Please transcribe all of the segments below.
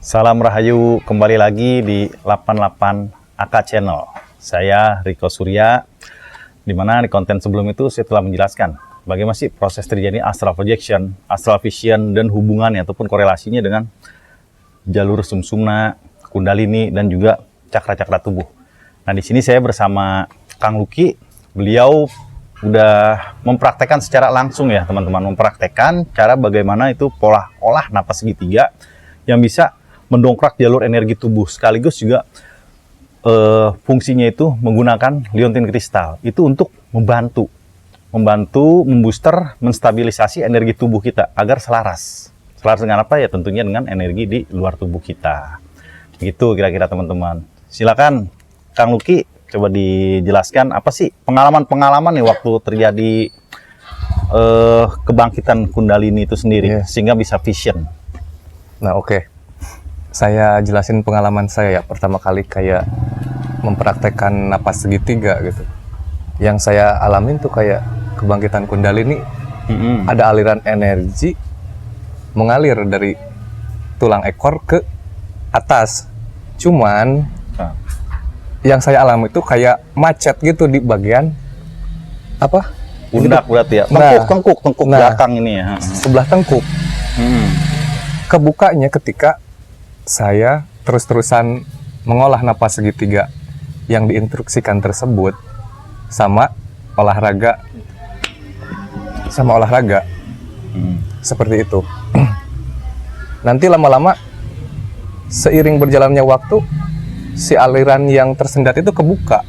Salam Rahayu, kembali lagi di 88 AK Channel. Saya Riko Surya, dimana di konten sebelum itu saya telah menjelaskan bagaimana sih proses terjadi astral projection, astral vision, dan hubungannya ataupun korelasinya dengan jalur sumsumna, kundalini, dan juga cakra-cakra tubuh. Nah, di sini saya bersama Kang Luki. Beliau udah mempraktekkan secara langsung ya teman-teman, mempraktekkan cara bagaimana itu pola olah napas segitiga yang bisa mendongkrak jalur energi tubuh, sekaligus juga fungsinya itu menggunakan liontin kristal itu untuk membantu membooster, menstabilisasi energi tubuh kita agar selaras dengan apa ya, tentunya dengan energi di luar tubuh kita. Gitu kira-kira teman-teman. Silakan Kang Luki, coba dijelaskan apa sih pengalaman nih waktu terjadi kebangkitan kundalini itu sendiri, sehingga bisa vision. Nah, oke. Saya jelasin pengalaman saya ya, pertama kali kayak mempraktekkan napas segitiga gitu. Yang saya alamin tuh kayak kebangkitan kundalini, ada aliran energi mengalir dari tulang ekor ke atas. Cuman yang saya alami itu kayak macet gitu di bagian apa? Pundak berarti ya. Tengkuk belakang ini ya. Sebelah tengkuk. Kebukanya ketika saya terus-terusan mengolah napas segitiga yang diinstruksikan tersebut sama olahraga seperti itu. Nanti lama-lama seiring berjalannya waktu, si aliran yang tersendat itu kebuka,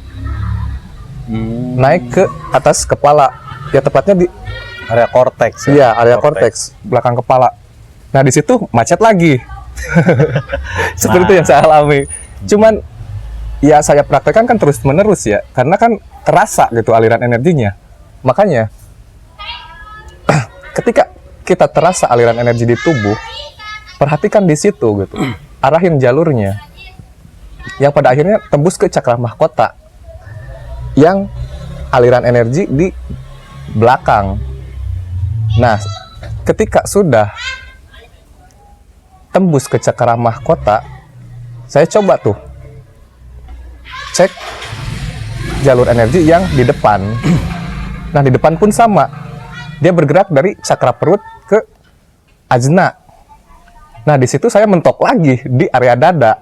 naik ke atas kepala, ya tepatnya di area korteks. Iya, area korteks belakang kepala. Nah, di situ macet lagi. Seperti itu yang saya alami. Cuman ya saya praktekkan kan terus menerus ya, karena kan terasa gitu aliran energinya. Makanya ketika kita terasa aliran energi di tubuh, perhatikan di situ gitu, arahin jalurnya yang pada akhirnya tembus ke cakra mahkota yang aliran energi di belakang. Nah, ketika sudah tembus ke cakra mahkota, saya coba tuh cek jalur energi yang di depan. Nah, di depan pun sama, dia bergerak dari cakra perut ke ajna. Nah, di situ saya mentok lagi di area dada.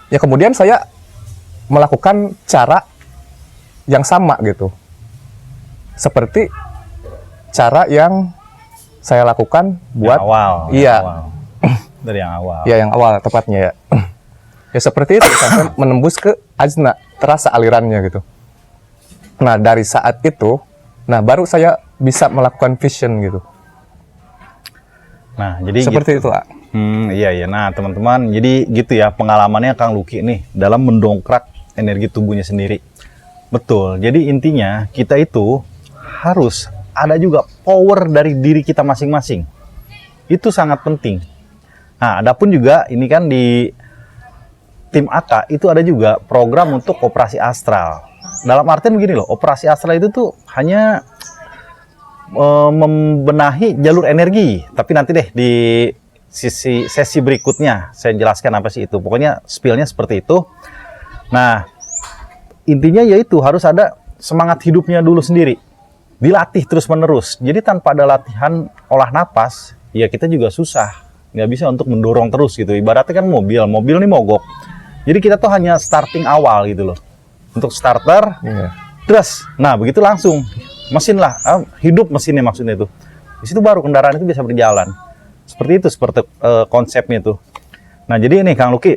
Ya, kemudian saya melakukan cara yang sama gitu, seperti cara yang saya lakukan buat dari yang awal. Iya, yang awal tepatnya ya. Ya seperti itu, sampai menembus ke ajna, terasa alirannya gitu. Nah, dari saat itu, baru saya bisa melakukan vision gitu. Nah, jadi seperti gitu. Itu, Pak. Iya. Nah, teman-teman, jadi gitu ya pengalamannya Kang Luki nih dalam mendongkrak energi tubuhnya sendiri. Betul. Jadi intinya kita itu harus ada juga power dari diri kita masing-masing. Itu sangat penting. Nah, adapun juga ini kan di tim AK itu ada juga program untuk operasi astral. Dalam artian begini loh, operasi astral itu tuh hanya membenahi jalur energi. Tapi nanti deh di sesi berikutnya saya jelaskan apa sih itu. Pokoknya spillnya seperti itu. Nah, intinya yaitu harus ada semangat hidupnya dulu sendiri. Dilatih terus-menerus. Jadi tanpa ada latihan olah napas, ya kita juga susah. Nggak bisa untuk mendorong terus gitu. Ibaratnya kan mobil nih mogok. Jadi kita tuh hanya starting awal gitu loh. Untuk starter, terus, nah begitu langsung. Mesin lah, hidup mesinnya maksudnya itu. Di situ baru kendaraan itu bisa berjalan. Seperti itu, seperti konsepnya itu. Nah, jadi ini Kang Luki,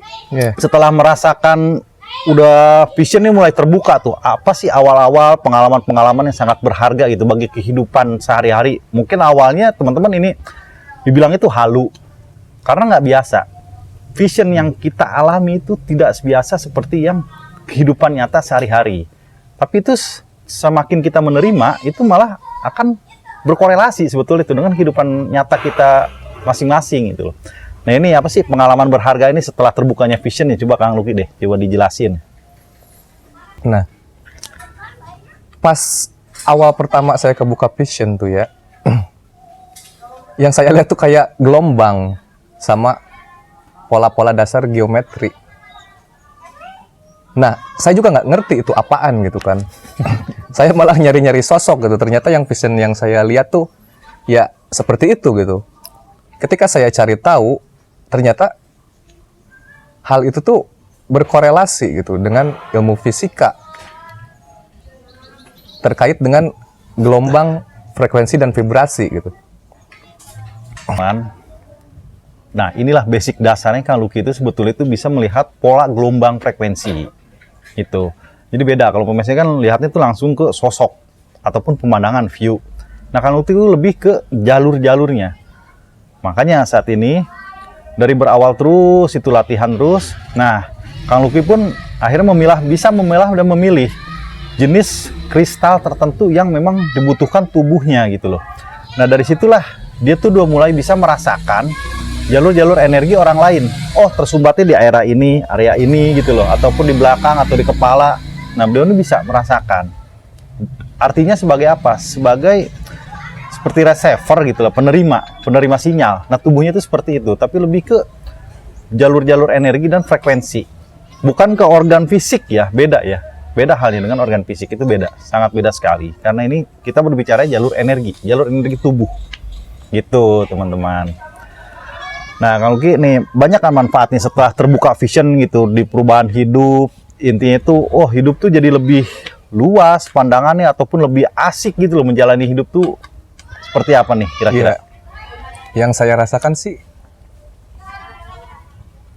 setelah merasakan udah visionnya mulai terbuka tuh, apa sih awal-awal pengalaman-pengalaman yang sangat berharga gitu bagi kehidupan sehari-hari? Mungkin awalnya teman-teman ini dibilang itu halu karena nggak biasa. Vision yang kita alami itu tidak biasa seperti yang kehidupan nyata sehari-hari. Tapi itu semakin kita menerima, itu malah akan berkorelasi sebetulnya itu dengan kehidupan nyata kita masing-masing gitu loh. Nah, ini apa sih pengalaman berharga ini setelah terbukanya vision ya? Coba Kang Luki deh, coba dijelasin. Nah, pas awal pertama saya kebuka vision tuh ya, yang saya lihat tuh kayak gelombang sama pola-pola dasar geometri. Nah, saya juga nggak ngerti itu apaan gitu kan. Saya malah nyari-nyari sosok gitu. Ternyata yang vision yang saya lihat tuh ya seperti itu gitu. Ketika saya cari tahu, ternyata hal itu tuh berkorelasi gitu dengan ilmu fisika terkait dengan gelombang, frekuensi dan vibrasi gitu. Nah, inilah basic dasarnya Kang Luki itu sebetulnya itu bisa melihat pola gelombang frekuensi. Itu. Jadi beda kalau pemesnya kan lihatnya itu langsung ke sosok ataupun pemandangan view. Nah, Kang Luki itu lebih ke jalur-jalurnya. Makanya saat ini dari berawal terus itu latihan terus. Nah, Kang Luki pun akhirnya bisa memilah dan memilih jenis kristal tertentu yang memang dibutuhkan tubuhnya gitu loh. Nah, dari situlah dia tuh udah mulai bisa merasakan jalur-jalur energi orang lain. Oh, tersumbatnya di area ini gitu loh, ataupun di belakang atau di kepala. Nah, beliau ini bisa merasakan. Artinya sebagai apa? Sebagai seperti receiver gitu loh, penerima sinyal. Nah, tubuhnya itu seperti itu, tapi lebih ke jalur-jalur energi dan frekuensi. Bukan ke organ fisik ya, beda ya. Beda halnya dengan organ fisik, itu beda, sangat beda sekali. Karena ini kita berbicara jalur energi tubuh. Gitu, teman-teman. Nah, kalau nih banyak kan manfaatnya setelah terbuka vision gitu di perubahan hidup. Intinya itu, hidup tuh jadi lebih luas pandangannya ataupun lebih asik gitu loh menjalani hidup tuh. Seperti apa nih kira-kira? Yang saya rasakan sih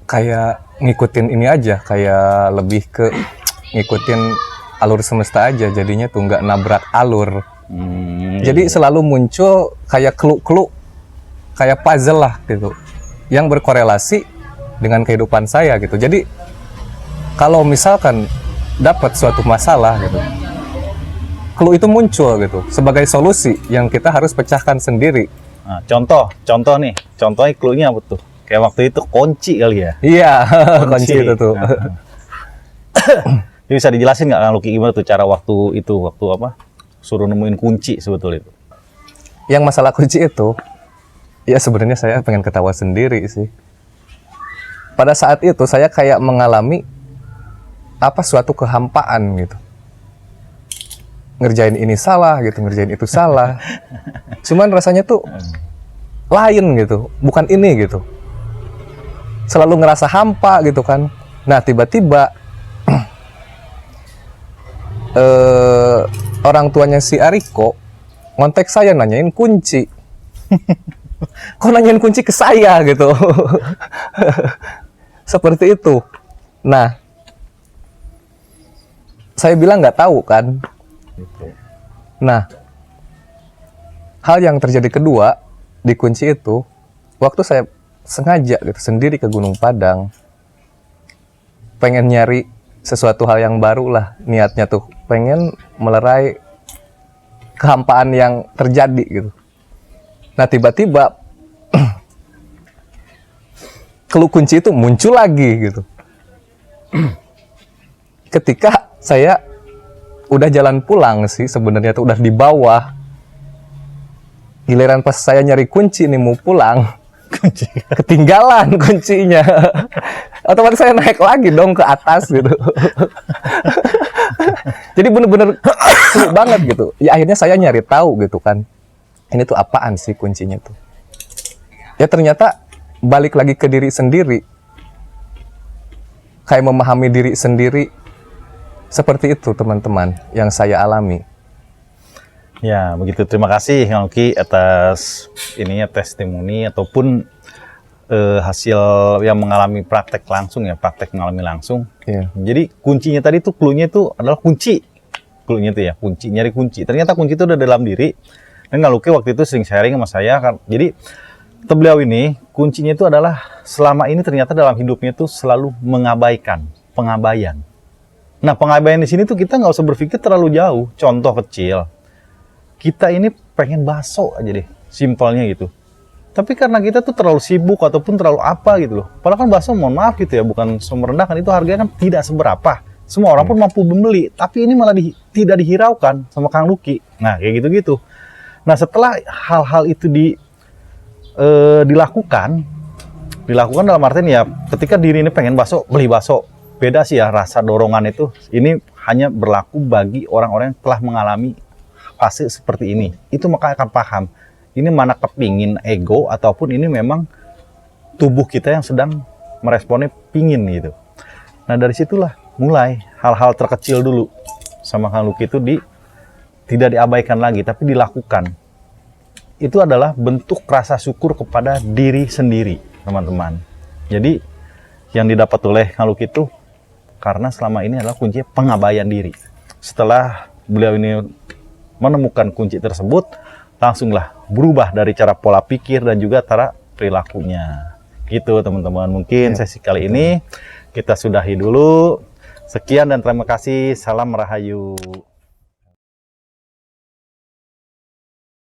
kayak ngikutin ini aja, kayak lebih ke ngikutin alur semesta aja, jadinya tuh nggak nabrak alur. Jadi selalu muncul kayak clue-clue, kayak puzzle lah gitu, yang berkorelasi dengan kehidupan saya gitu. Jadi kalau misalkan dapat suatu masalah gitu, clue itu muncul gitu sebagai solusi yang kita harus pecahkan sendiri. Nah, contohnya clue-nya apa tuh? Kayak waktu itu kunci kali ya? Iya, kunci itu tuh. Jadi bisa dijelasin nggak Kang Luki gimana tuh cara waktu apa? Suruh nemuin kunci sebetulnya itu? Yang masalah kunci itu, ya sebenarnya saya pengen ketawa sendiri sih. Pada saat itu saya kayak mengalami suatu kehampaan gitu. Ngerjain ini salah gitu, ngerjain itu salah. Cuman rasanya tuh lain gitu, bukan ini gitu. Selalu ngerasa hampa gitu kan. Nah, tiba-tiba orang tuanya si Ariko ngontek saya nanyain kunci. Kok nanyain kunci ke saya gitu. Seperti itu. Nah, saya bilang nggak tahu kan. Nah, hal yang terjadi kedua di kunci itu, waktu saya sengaja gitu sendiri ke Gunung Padang, pengen nyari sesuatu hal yang baru lah, niatnya tuh pengen melerai kehampaan yang terjadi gitu. Nah, tiba-tiba clue kunci itu muncul lagi gitu. Ketika saya udah jalan pulang sih, sebenarnya tuh udah di bawah. Giliran pas saya nyari kunci nih mau pulang, ketinggalan kuncinya. Otomatis saya naik lagi dong ke atas gitu. Jadi bener-bener seru banget gitu. Ya akhirnya saya nyari tahu gitu kan. Ini tuh apaan sih kuncinya tuh. Ya ternyata balik lagi ke diri sendiri. Kayak memahami diri sendiri. Seperti itu teman-teman yang saya alami. Ya, begitu. Terima kasih Kang Luki atas testimoni ataupun hasil yang mengalami praktek mengalami langsung. Iya. Jadi kuncinya tadi tuh clue-nya itu adalah kunci. Clue-nya itu ya, kunci, nyari kunci. Ternyata kunci itu udah dalam diri. Dan Kang Luki waktu itu sering sharing sama saya kan. Jadi beliau ini kuncinya itu adalah selama ini ternyata dalam hidupnya tuh selalu mengabaikan, pengabaian. Nah, pengabaian di sini tuh kita nggak usah berpikir terlalu jauh. Contoh kecil. Kita ini pengen bakso aja deh, simpelnya gitu. Tapi karena kita tuh terlalu sibuk ataupun terlalu apa gitu loh. Padahal kan bakso, mohon maaf gitu ya, bukan merendahkan, itu harganya kan tidak seberapa. Semua orang pun mampu membeli, tapi ini malah tidak dihiraukan sama Kang Luki. Nah, kayak gitu-gitu. Nah, setelah hal-hal itu dilakukan, Dilakukan dalam artian ya ketika diri ini pengen bakso, beli bakso. Beda sih ya rasa dorongan itu. Ini hanya berlaku bagi orang-orang yang telah mengalami fase seperti ini. Itu maka akan paham. Ini mana kepingin ego ataupun ini memang tubuh kita yang sedang meresponnya pingin gitu. Nah dari situlah mulai hal-hal terkecil dulu sama Kang Luki itu tidak diabaikan lagi tapi dilakukan. Itu adalah bentuk rasa syukur kepada diri sendiri, teman-teman. Jadi yang didapat oleh Kang Luki itu karena selama ini adalah kunci pengabaian diri. Setelah beliau ini menemukan kunci tersebut, langsunglah berubah dari cara pola pikir dan juga cara perilakunya. Gitu teman-teman. Mungkin sesi kali ini kita sudahi dulu. Sekian dan terima kasih. Salam Rahayu.